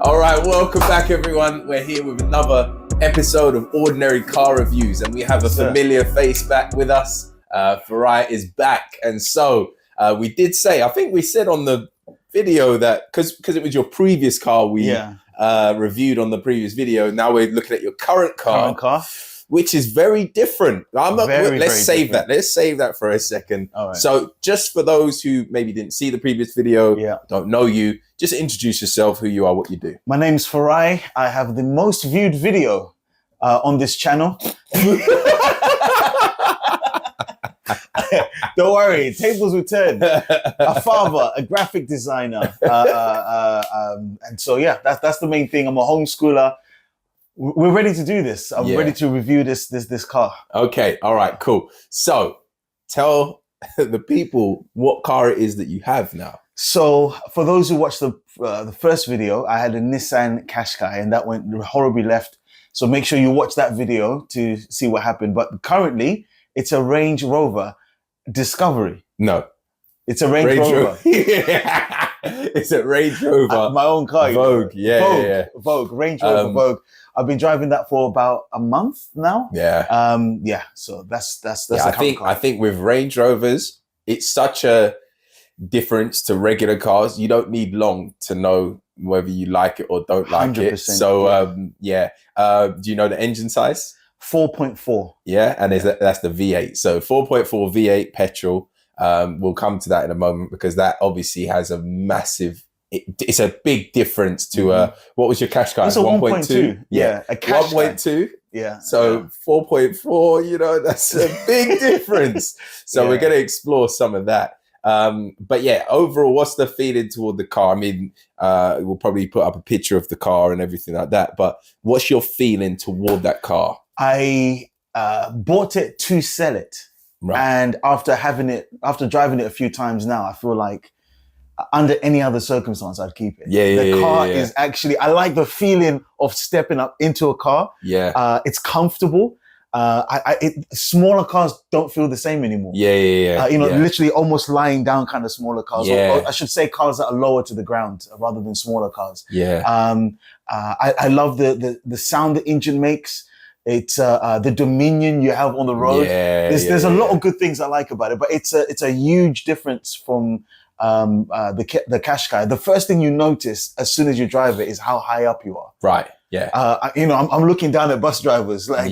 All right, welcome back, everyone. We're here with another episode of Ordinary Car Reviews, and we have a familiar face back with us. Farayi is back, and so we did say, I think we said on the video that because it was your previous car we reviewed on the previous video. Now we're looking at your current car. Which is very different. Let's save that. Let's save that for a second. Right. So just for those who maybe didn't see the previous video, don't know you, just introduce yourself, who you are, what you do. My name's Farayi. I have the most viewed video on this channel. Don't worry, tables will turn. A father, a graphic designer. And so, yeah, that's the main thing. I'm a homeschooler. We're ready to do this. I'm ready to review this car. Okay. All right, cool. So tell the people what car it is that you have now. So for those who watched the first video, I had a Nissan Qashqai and that went horribly left. So make sure you watch that video to see what happened. But currently it's a Range Rover Discovery. No. It's a Range Rover. It's a Range Rover. My own car. Vogue. Vogue. Range Rover Vogue. I've been driving that for about a month now. So that's I think with Range Rovers, it's such a difference to regular cars. You don't need long to know whether you like it or don't like it. So do you know the engine size? 4.4. Yeah, and that's the V8. So 4.4 V8 petrol. We'll come to that in a moment because that obviously has a massive. It's a big difference to what was your Qashqai? It's a 1.2. Yeah, a Qashqai. 1.2. Yeah. So 4.4. You know, that's a big difference. So we're going to explore some of that. But yeah, overall, what's the feeling toward the car? I mean, we'll probably put up a picture of the car and everything like that. But what's your feeling toward that car? I bought it to sell it. Right. And after driving it a few times now, I feel like under any other circumstance, I'd keep it. The car is actually, I like the feeling of stepping up into a car. It's comfortable. Smaller cars don't feel the same anymore. Literally almost lying down kind of smaller cars. Or I should say cars that are lower to the ground rather than smaller cars. I love the sound the engine makes. It's the dominion you have on the road. There's a lot of good things I like about it, but it's a huge difference from the Qashqai. The first thing you notice as soon as you drive it is how high up you are. Right. Yeah. I'm looking down at bus drivers. Like,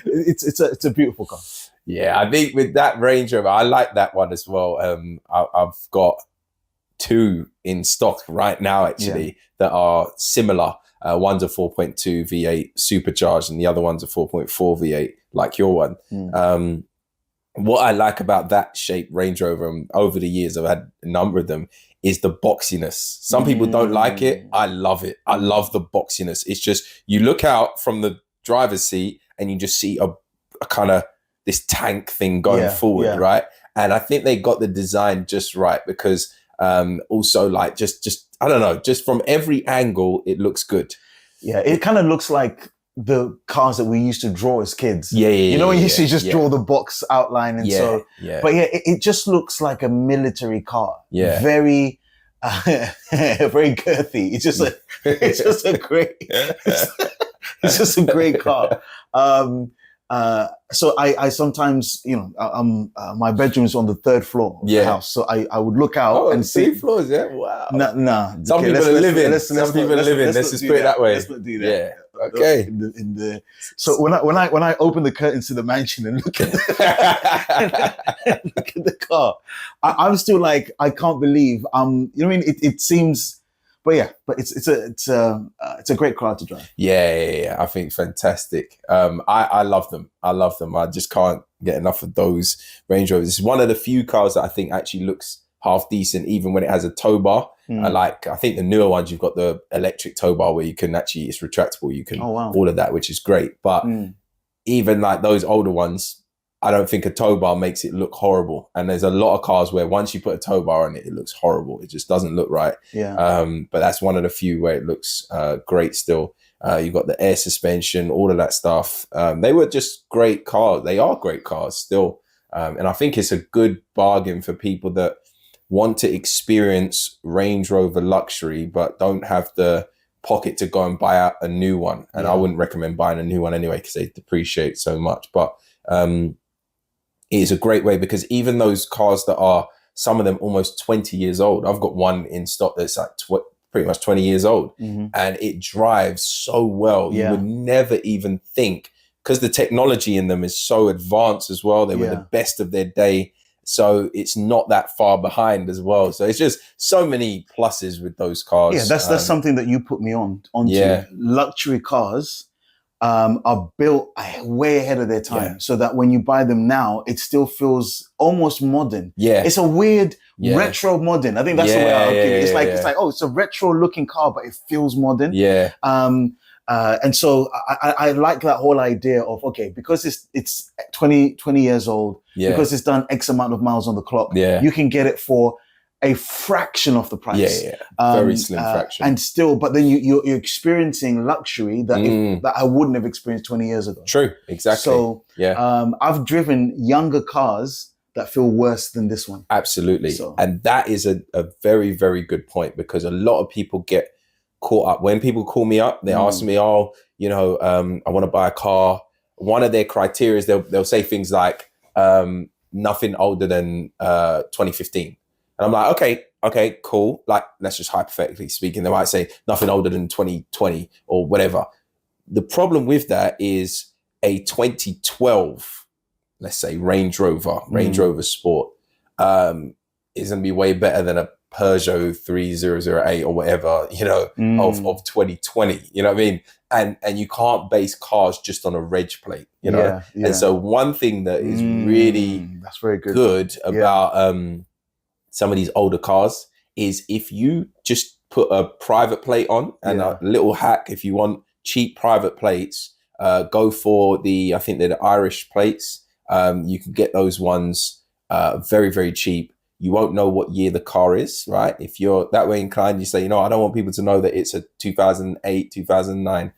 it's a beautiful car. Yeah, I think with that Range Rover, I like that one as well. I've got two in stock right now actually that are similar. One's a 4.2 V8 supercharged and the other one's a 4.4 V8 like your one. What I like about that shape Range Rover, over the years I've had a number of them, is the boxiness. Some people don't like it. I love it. I love the boxiness. It's just, you look out from the driver's seat and you just see a kind of this tank thing going forward, right? And I think they got the design just right because also like just I don't know, just from every angle it looks good. Yeah, it kind of looks like the cars that we used to draw as kids. You know, we used to just draw the box outline and but it just looks like a military car. Very very girthy. It's just a great car. So I sometimes, my bedroom's on the third floor of the house. So I would look out and see 3 floors. Yeah. Wow. No. Some people are living. Let's just put it that way. Let's not do that. Yeah. Okay. So when I open the curtains to the mansion and look at the car, I'm still like, I can't believe, you know what I mean? It seems, but it's a great car to drive. Yeah. I think fantastic. I love them. I just can't get enough of those Range Rovers. It's one of the few cars that I think actually looks half decent, even when it has a tow bar. I think the newer ones, you've got the electric tow bar where you can actually, it's retractable. You can, all of that, which is great. But even like those older ones, I don't think a tow bar makes it look horrible. And there's a lot of cars where once you put a tow bar on it, it looks horrible. It just doesn't look right. But that's one of the few where it looks great still. You've got the air suspension, all of that stuff. They were just great cars. They are great cars still. And I think it's a good bargain for people that want to experience Range Rover luxury, but don't have the pocket to go and buy out a new one. And I wouldn't recommend buying a new one anyway, because they depreciate so much. But it is a great way, because even those cars that are, some of them almost 20 years old, I've got one in stock that's like pretty much 20 years old, and it drives so well. You would never even think, because the technology in them is so advanced as well. They were the best of their day. So it's not that far behind as well. So it's just so many pluses with those cars. Yeah, that's something that you put me onto. Yeah. Luxury cars are built way ahead of their time, so that when you buy them now, it still feels almost modern. Yeah, it's a weird retro modern. I think that's the way I'll give it. It's like, oh, it's a retro looking car, but it feels modern. Yeah. And so I like that whole idea of, okay, because it's 20 years old, because it's done X amount of miles on the clock, you can get it for a fraction of the price. Very slim fraction. And still, but then you're experiencing luxury that I wouldn't have experienced 20 years ago. True, exactly. So I've driven younger cars that feel worse than this one. Absolutely. So. And that is a very, very good point, because a lot of people get caught up. When people call me up, they ask me, oh, you know, I want to buy a car. One of their criteria is they'll say things like nothing older than 2015. And I'm like, okay, cool. Like, let's just hypothetically speaking, they might say nothing older than 2020 or whatever. The problem with that is a 2012, let's say Range Rover Sport, is going to be way better than a Peugeot 3008 or whatever, you know, of 2020, you know what I mean? And you can't base cars just on a reg plate, you know? And so one thing that is really that's very good about some of these older cars is, if you just put a private plate on, and a little hack, if you want cheap private plates, go for I think they're the Irish plates. You can get those ones very, very cheap. You won't know what year the car is, right? If you're that way inclined, you say, you know, I don't want people to know that it's a 2008, 2009.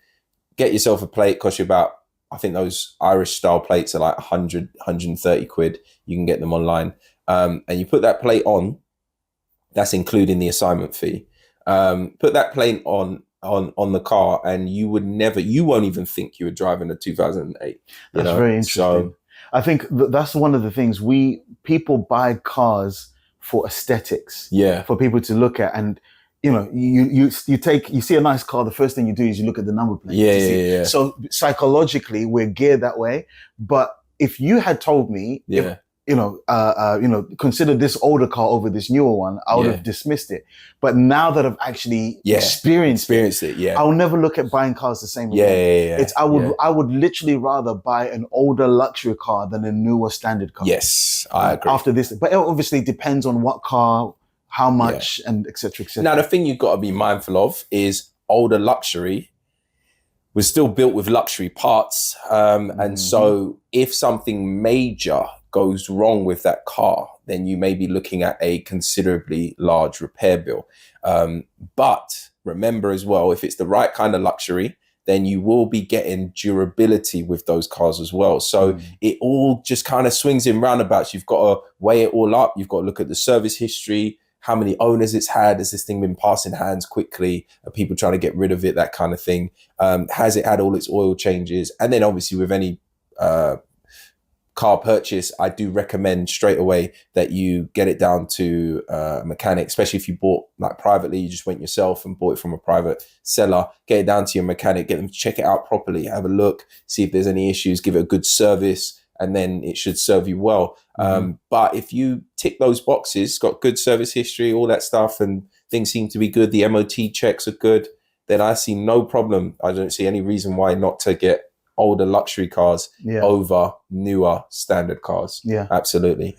Get yourself a plate, cost you about, I think those Irish style plates are like 100, 130 quid. You can get them online. And you put that plate on, that's including the assignment fee. Put that plate on the car, and you won't even think you were driving a 2008. That's very interesting. So, I think that's one of the things people buy cars for aesthetics. Yeah. For people to look at, and you know, you see a nice car, the first thing you do is you look at the number plate. Yeah. So psychologically, we're geared that way. But if you had told me, consider this older car over this newer one, I would have dismissed it. But now that I've actually experienced it, I'll never look at buying cars the same way. I would literally rather buy an older luxury car than a newer standard car. Yes, I agree. After this, but it obviously depends on what car, how much, and et cetera, et cetera. Now, the thing you've got to be mindful of is older luxury was still built with luxury parts. And so if something major goes wrong with that car, then you may be looking at a considerably large repair bill. But remember as well, if it's the right kind of luxury, then you will be getting durability with those cars as well. So it all just kind of swings in roundabouts. You've got to weigh it all up. You've got to look at the service history, how many owners it's had. Has this thing been passing hands quickly? Are people trying to get rid of it? That kind of thing. Has it had all its oil changes? And then obviously with any car purchase, I do recommend straight away that you get it down to a mechanic, especially if you bought like privately, you just went yourself and bought it from a private seller. Get it down to your mechanic, get them to check it out properly, have a look, see if there's any issues, give it a good service, and then it should serve you well. But if you tick those boxes, got good service history, all that stuff, and things seem to be good, the MOT checks are good, then I see no problem. I don't see any reason why not to get older luxury cars over newer standard cars. Yeah, absolutely.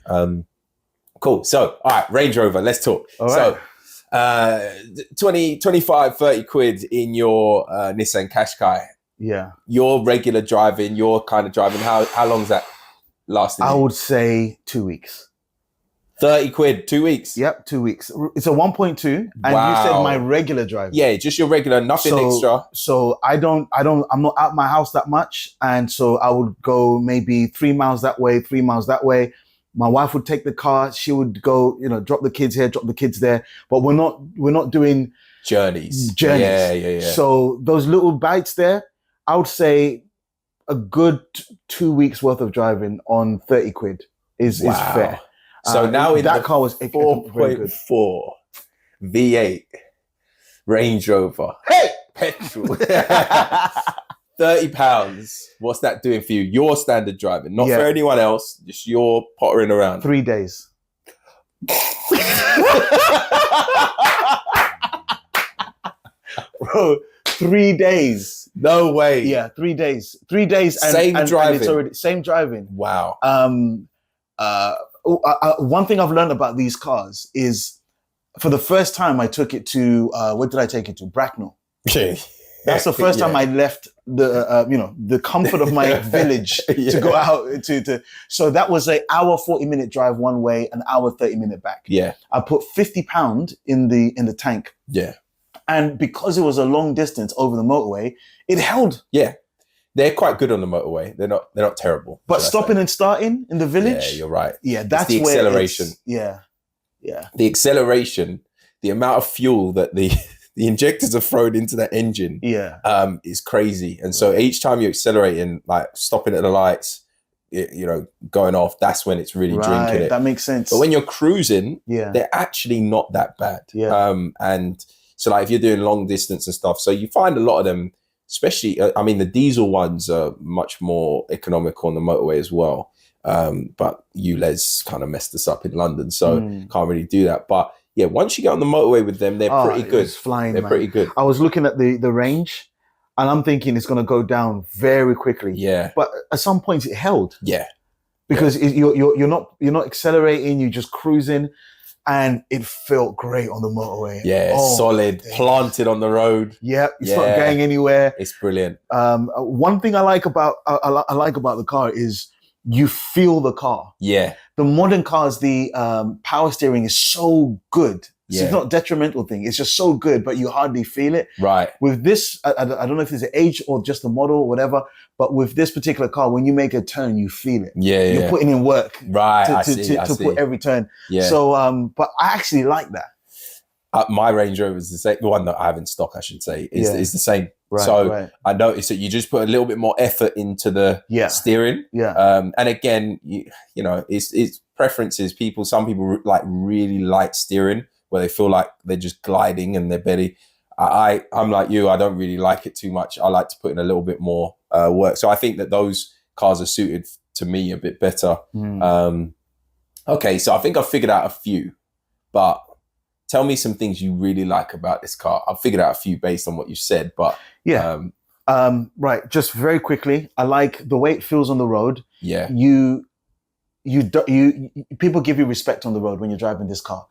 Cool. So, all right, Range Rover, let's talk. All right. So 20, 25, 30 quid in your Nissan Qashqai. Yeah. Your regular driving, your kind of driving, how long is that lasting? I would say 2 weeks. 30 quid, 2 weeks? Yep, 2 weeks. It's a 1.2. And you said my regular driving. Yeah, just your regular, nothing extra. So I'm not out my house that much. And so I would go maybe 3 miles that way, 3 miles that way. My wife would take the car. She would go, drop the kids here, drop the kids there. But we're not doing journeys. Yeah. So those little bites there, I would say a good 2 weeks worth of driving on 30 quid is fair. So now in that car was 4.4 V8 Range Rover. Hey! Petrol. £30. What's that doing for you? Your standard driving, not for anyone else. Just your pottering around. 3 days. Bro, 3 days. No way. Yeah, 3 days. 3 days. Same driving. And it's already same driving. Wow. One thing I've learned about these cars is, for the first time, I took it to where did I take it to? Bracknell. That's the first time I left the comfort of my village to go out to. So that was an hour 40-minute drive one way, an hour 30-minute back. Yeah, I put £50 in the tank. Yeah, and because it was a long distance over the motorway, it held. Yeah, they're quite good on the motorway. They're not terrible. But stopping and starting in the village. Yeah, you're right. Yeah, that's the where acceleration. Yeah. The acceleration, the amount of fuel that the injectors are thrown into that engine is crazy. And so each time you're accelerating, like stopping at the lights, going off, that's when it's really drinking it. That makes sense. But when you're cruising, they're actually not that bad. And so like if you're doing long distance and stuff, so you find a lot of them, especially, the diesel ones are much more economical on the motorway as well. But ULEZ kind of messed us up in London, so can't really do that. But yeah, once you get on the motorway with them, they're pretty good. It's flying, they're pretty good. I was looking at the range, and I'm thinking it's going to go down very quickly. Yeah, but at some point it held. Yeah, because you're not accelerating, you're just cruising, and it felt great on the motorway. Yeah, solid, planted on the road. Yeah, it's not going anywhere. It's brilliant. One thing I like about the car is you feel the car. Yeah. The modern cars, the power steering is so good. So it's not a detrimental thing. It's just so good, but you hardly feel it. Right. With this, I don't know if it's the age or just the model or whatever, but with this particular car, when you make a turn, you feel it. Yeah. You're putting in work. Right. To put every turn. Yeah. So, but I actually like that. My Range Rover is the same. The one that I have in stock, I should say, is the same. Right, I noticed that you just put a little bit more effort into the steering. Yeah. And again, it's preferences. Some people like really light steering where they feel like they're just gliding and they're barely. I'm like you. I don't really like it too much. I like to put in a little bit more work. So I think that those cars are suited to me a bit better. Okay, so I think I've figured out a few, but tell me some things you really like about this car. I've figured out a few based on what you said, but right. Just very quickly, I like the way it feels on the road. Yeah, people give you respect on the road when you're driving this car.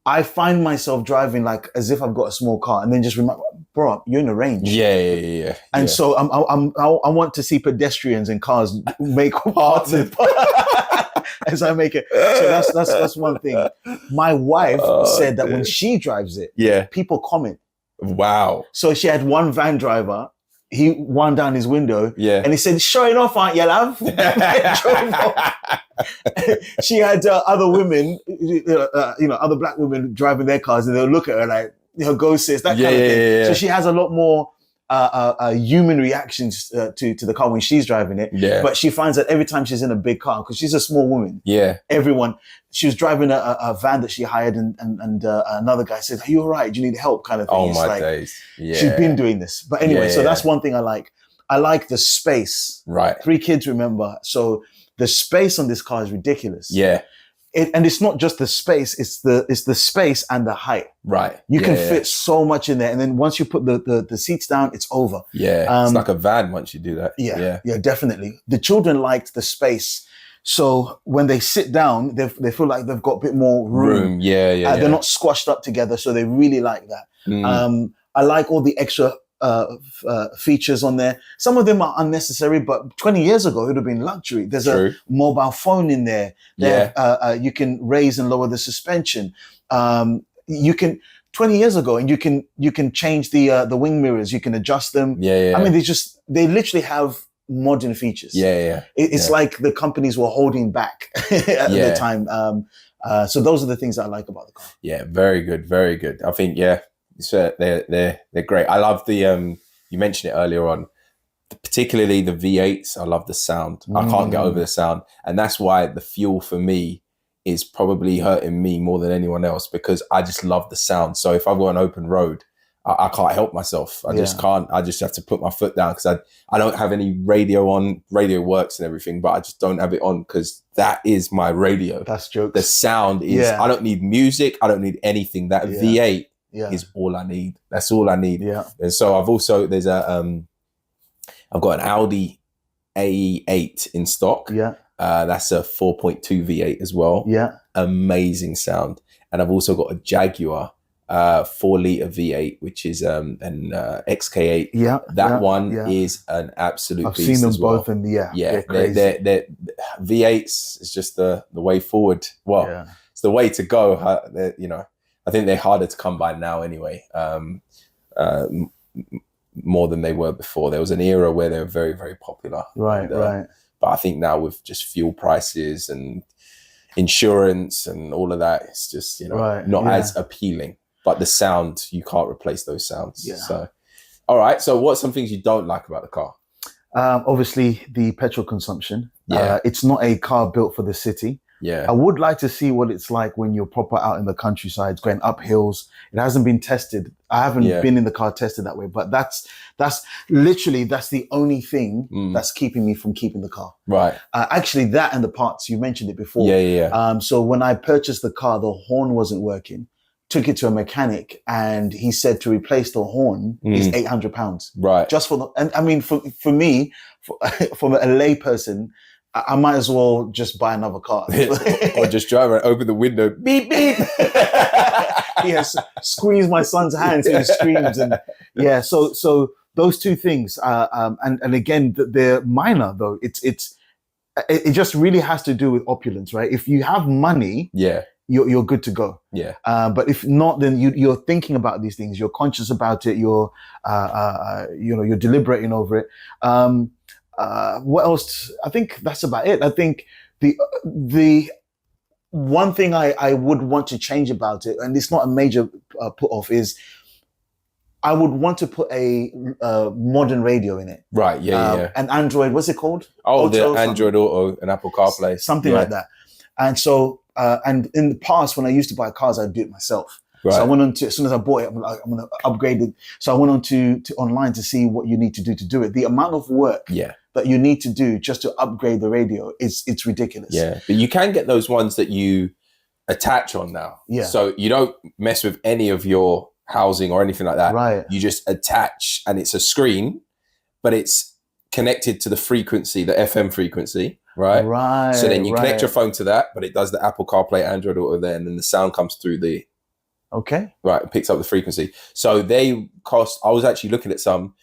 I find myself driving like as if I've got a small car, and then just remember, bro, you're in a range. Yeah. And so I want to see pedestrians and cars make parts as I make it. So that's one thing. My wife said that when she drives it, people comment. Wow. So she had one van driver. He wound down his window, and he said, "Showing off, aren't you, love?" She had other women, other black women driving their cars, and they'll look at her like, "Go sis," that kind of thing. Yeah. So she has a lot more human reactions to the car when she's driving it. Yeah. But she finds that every time she's in a big car, because she's a small woman. Yeah. She was driving a van that she hired, and another guy said, "Are you all right? Do you need help?" kind of thing. Oh, my days. Yeah. She's been doing this. But anyway, so that's one thing I like. I like the space. Right. 3 kids, remember. So the space on this car is ridiculous. Yeah. And it's not just the space, it's the space and the height. Right. You can fit so much in there. And then once you put the seats down, it's over. Yeah. It's like a van once you do that. Yeah, definitely. The children liked the space. So when they sit down, they feel like they've got a bit more room. Yeah. They're not squashed up together. So they really like that. I like all the extra features on there. Some of them are unnecessary, but 20 years ago, it would have been luxury. There's a mobile phone in there. You can raise and lower the suspension. You can 20 years ago, and you can change the wing mirrors. You can adjust them. Yeah. I mean, they literally have modern features. Yeah. It's like the companies were holding back at the time. So those are the things I like about the car. Yeah, very good, very good. I think they're great. I love the you mentioned it earlier on, particularly the V8s. I love the sound. I can't get over the sound, and that's why the fuel for me is probably hurting me more than anyone else, because I just love the sound. So if I've got an open road, I can't help myself. I just can't. I just have to put my foot down, because I don't have any radio on. Radio works and everything, but I just don't have it on because that is my radio. That's jokes. The sound is, I don't need music. I don't need anything. That V8 is all I need. That's all I need. Yeah. And so I've also, I've got an Audi A8 in stock. Yeah. That's a 4.2 V8 as well. Yeah. Amazing sound. And I've also got a Jaguar 4-litre V8, which is an XK8. Yeah. That one is an absolute I've beast seen them as well. both, and they're V8s is just the way forward. Well, it's the way to go. I think they're harder to come by now anyway. More than they were before. There was an era where they were very, very popular. Right. But I think now with just fuel prices and insurance and all of that, it's just, not as appealing. But the sound, you can't replace those sounds. Yeah. So, all right. So what's some things you don't like about the car? Obviously, the petrol consumption. Yeah. It's not a car built for the city. Yeah. I would like to see what it's like when you're proper out in the countryside, going up hills. It hasn't been tested. I haven't been in the car tested that way, but that's the only thing that's keeping me from keeping the car. Right. Actually, that and the parts, you mentioned it before. Yeah. So when I purchased the car, the horn wasn't working. Took it to a mechanic, and he said to replace the horn is £800. Right. Just for and I mean, for me, from a lay person, I might as well just buy another car. Or just drive and open the window, beep, beep. Yes, squeeze my son's hand so he screams. And so those two things, and again, they're minor though. It just really has to do with opulence, right? If you have money, you're good to go. Yeah. But if not, then you're thinking about these things. You're conscious about it. You're deliberating over it. What else? I think that's about it. I think the one thing I would want to change about it, and it's not a major put off, is I would want to put a modern radio in it. Right. Yeah. An Android. What's it called? Oh, the Android Auto and Apple CarPlay. Something like that. And so, and in the past, when I used to buy cars, I'd do it myself. Right. So I went on to, as soon as I bought it, I'm going to upgrade it. So I went on to online to see what you need to do it. The amount of work that you need to do just to upgrade the radio it's ridiculous. Yeah, but you can get those ones that you attach on now. Yeah. So you don't mess with any of your housing or anything like that. Right. You just attach, and it's a screen, but it's connected to the frequency, the FM frequency. Right. Right. So then you connect your phone to that, but it does the Apple CarPlay, Android Auto there, and then the sound comes through the. Okay. Right. It picks up the frequency. So they cost, I was actually looking at some,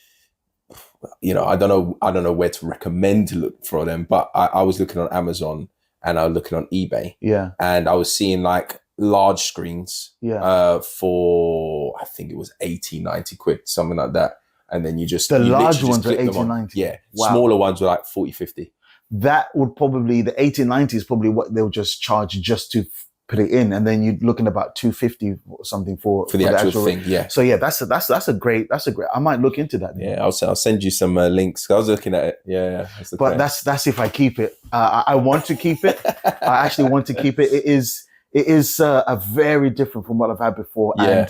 I don't know where to recommend to look for them, but I was looking on Amazon and I was looking on eBay. Yeah. And I was seeing like large screens for, I think it was 80, 90 quid, something like that. And then the large ones are 80, 90. Yeah. Wow. Smaller ones were like 40, 50. That would probably, the 80, 90 is probably what they'll just charge just to put it in, and then you're looking about 250 or something for the actual thing. Yeah. So yeah, that's a great. I might look into that. Yeah, I'll send you some links. I was looking at it. Yeah. That's if I keep it. I want to keep it. I actually want to keep it. It is a very different from what I've had before, and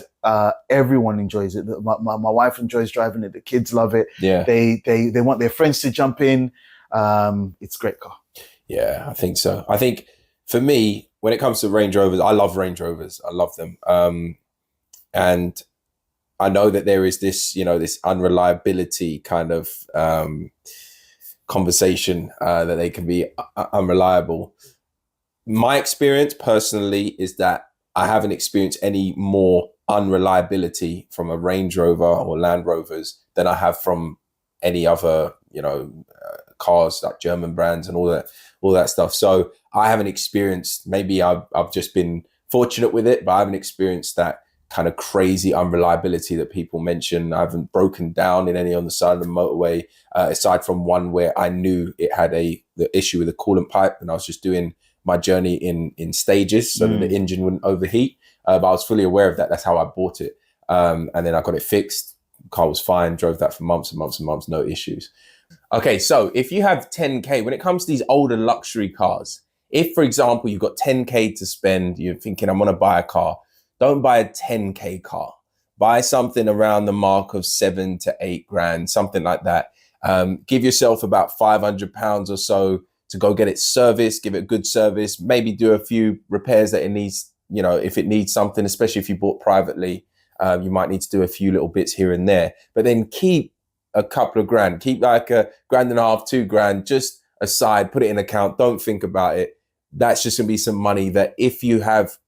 everyone enjoys it. My wife enjoys driving it. The kids love it. Yeah. They want their friends to jump in. It's a great car. Yeah, I think so. I think for me, when it comes to Range Rovers, I love Range Rovers. I love them. And I know that there is this, this unreliability kind of conversation that they can be unreliable. My experience personally is that I haven't experienced any more unreliability from a Range Rover or Land Rovers than I have from any other, cars like German brands and all that stuff. So I haven't experienced, maybe I've just been fortunate with it, but I haven't experienced that kind of crazy unreliability that people mention. I haven't broken down in any on the side of the motorway, aside from one where I knew it had the issue with the coolant pipe, and I was just doing my journey in stages so that the engine wouldn't overheat. But I was fully aware of that. That's how I bought it. And then I got it fixed. Car was fine. Drove that for months and months and months, no issues. Okay, so if you have 10K, when it comes to these older luxury cars, if, for example, you've got 10K to spend, you're thinking, I'm going to buy a car, don't buy a 10K car. Buy something around the mark of 7 to 8 grand, something like that. Give yourself about £500 or so to go get it serviced, give it a good service, maybe do a few repairs that it needs, you know, if it needs something, especially if you bought privately, you might need to do a few little bits here and there, but then keep a couple of grand, keep like $1.5 grand, £2 grand, just aside, put it in account, don't think about it. That's just gonna be some money that if you have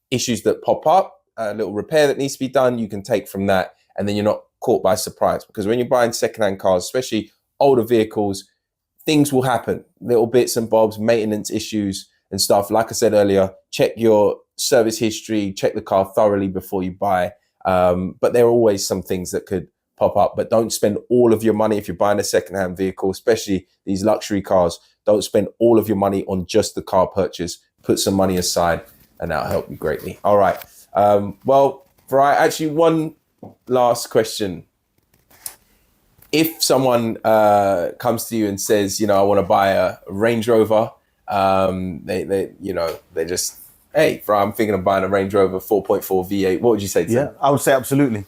issues that pop up, a little repair that needs to be done, you can take from that, and then you're not caught by surprise. Because when you're buying secondhand cars, especially older vehicles, things will happen, little bits and bobs, maintenance issues and stuff. Like I said earlier, check your service history, check the car thoroughly before you buy. But there are always some things that could pop up, but don't spend all of your money if you're buying a secondhand vehicle, especially these luxury cars. Don't spend all of your money on just the car purchase. Put some money aside, and that'll help you greatly. All right. Well, Farayi, actually, one last question. If someone comes to you and says, you know, I want to buy a Range Rover, they just, hey, Farayi, I'm thinking of buying a Range Rover 4.4 V8. What would you say to them? I would say absolutely.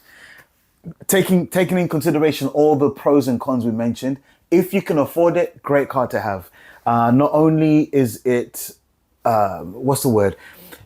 Taking in consideration all the pros and cons we mentioned, if you can afford it, great car to have. Not only is it, what's the word?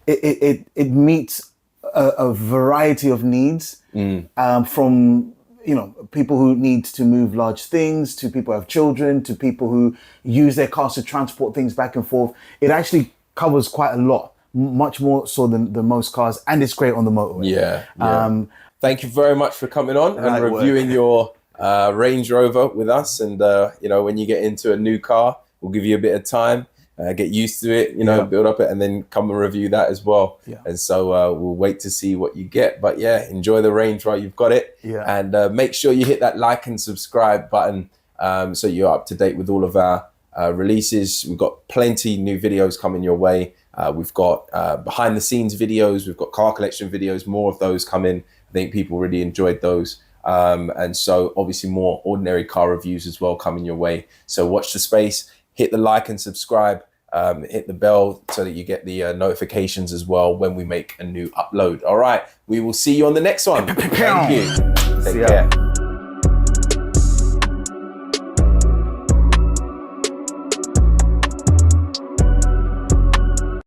It meets a variety of needs, from, you know, people who need to move large things, to people who have children, to people who use their cars to transport things back and forth. It actually covers quite a lot, much more so than most cars, and it's great on the motorway. Yeah. Thank you very much for coming on and reviewing your Range Rover with us. And, you know, when you get into a new car, we'll give you a bit of time, get used to it, you know, build up it, and then come and review that as well. And so we'll wait to see what you get. But yeah, enjoy the Range, right? You've got it. And make sure you hit that like and subscribe button so you're up to date with all of our releases. We've got plenty new videos coming your way. We've got behind the scenes videos. We've got car collection videos. More of those come in. I think people really enjoyed those. And so obviously more ordinary car reviews as well coming your way. So watch the space, hit the like and subscribe, hit the bell so that you get the notifications as well when we make a new upload. All right, we will see you on the next one. Thank you. Take care.